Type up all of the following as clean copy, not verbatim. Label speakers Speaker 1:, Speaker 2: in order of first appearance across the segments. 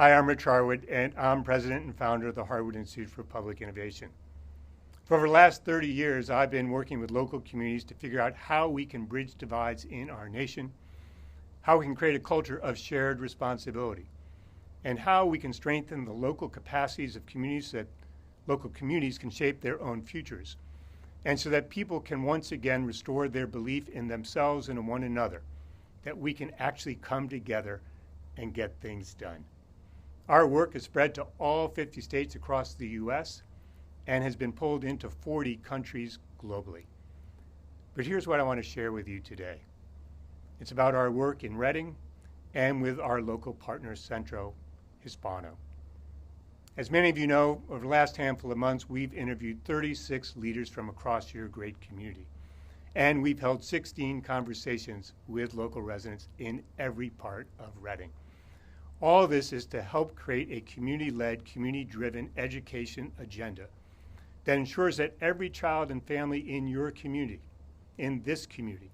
Speaker 1: Hi, I'm Rich Harwood, and I'm president and founder of the Harwood Institute for Public Innovation. For over the last 30 years, I've been working with local communities to figure out how we can bridge divides in our nation, how we can create a culture of shared responsibility, and how we can strengthen the local capacities of communities so that local communities can shape their own futures, and so that people can once again restore their belief in themselves and in one another, that we can actually come together and get things done. Our work is spread to all 50 states across the U.S. and has been pulled into 40 countries globally. But here's what I want to share with you today. It's about our work in Reading and with our local partner, Centro, Hispano. As many of you know, over the last handful of months, we've interviewed 36 leaders from across your great community. And we've held 16 conversations with local residents in every part of Reading. All of this is to help create a community-led, community-driven education agenda that ensures that every child and family in your community, in this community,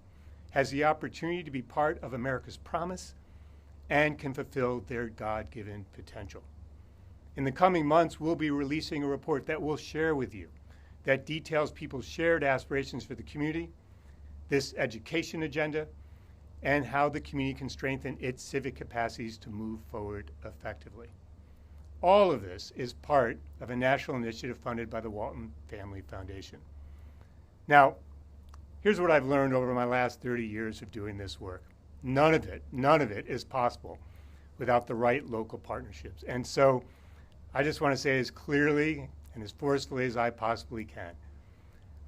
Speaker 1: has the opportunity to be part of America's promise and can fulfill their God-given potential. In the coming months, we'll be releasing a report that we'll share with you that details people's shared aspirations for the community, this education agenda, and how the community can strengthen its civic capacities to move forward effectively. All of this is part of a national initiative funded by the Walton Family Foundation. Now, here's what I've learned over my last 30 years of doing this work. None of it is possible without the right local partnerships. And so I just want to say as clearly and as forcefully as I possibly can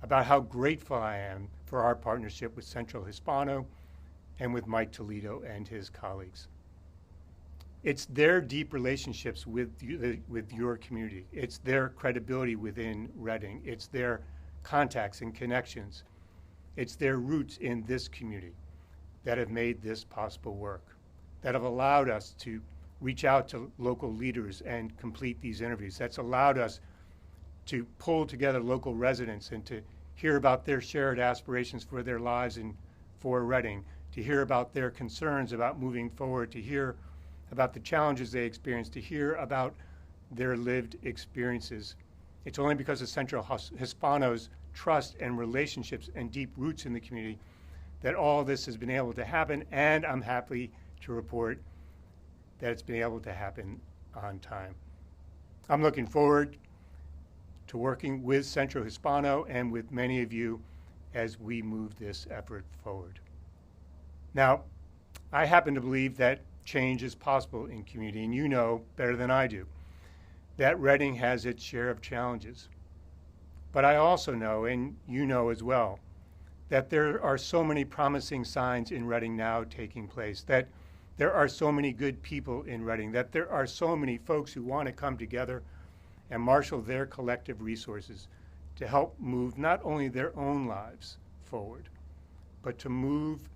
Speaker 1: about how grateful I am for our partnership with Centro Hispano and with Mike Toledo and his colleagues. It's their deep relationships with your community. It's their credibility within Reading. It's their contacts and connections. It's their roots in this community that have made this possible work, that have allowed us to reach out to local leaders and complete these interviews. That's allowed us to pull together local residents and to hear about their shared aspirations for their lives and for Reading, to hear about their concerns about moving forward, to hear about the challenges they experience, to hear about their lived experiences. It's only because of Centro Hispano's trust and relationships and deep roots in the community that all this has been able to happen, and I'm happy to report that it's been able to happen on time. I'm looking forward to working with Centro Hispano and with many of you as we move this effort forward. Now, I happen to believe that change is possible in community, and you know better than I do that Reading has its share of challenges. But I also know, and you know as well, that there are so many promising signs in Reading now taking place, that there are so many good people in Reading, that there are so many folks who want to come together and marshal their collective resources to help move not only their own lives forward, but to move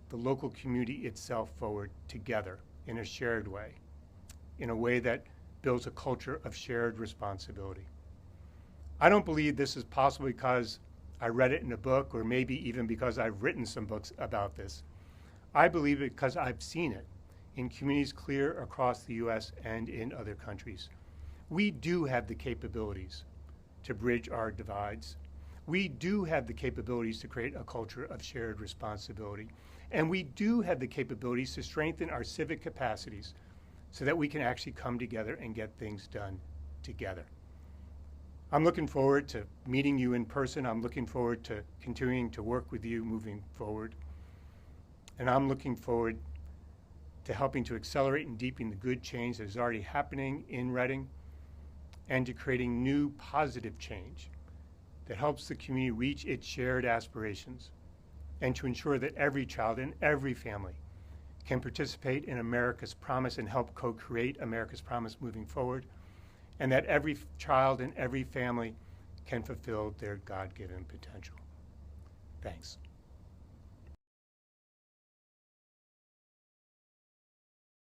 Speaker 1: the local community itself forward together in a shared way, in a way that builds a culture of shared responsibility. I don't believe this is possible because I read it in a book, or maybe even because I've written some books about this. I believe it because I've seen it in communities clear across the U.S. and in other countries. We do have the capabilities to bridge our divides. We do have the capabilities to create a culture of shared responsibility. And we do have the capabilities to strengthen our civic capacities so that we can actually come together and get things done together. I'm looking forward to meeting you in person. I'm looking forward to continuing to work with you moving forward. And I'm looking forward to helping to accelerate and deepen the good change that is already happening in Reading, and to creating new positive change that helps the community reach its shared aspirations, and to ensure that every child and every family can participate in America's promise and help co-create America's promise moving forward, and that every child and every family can fulfill their God-given potential. Thanks.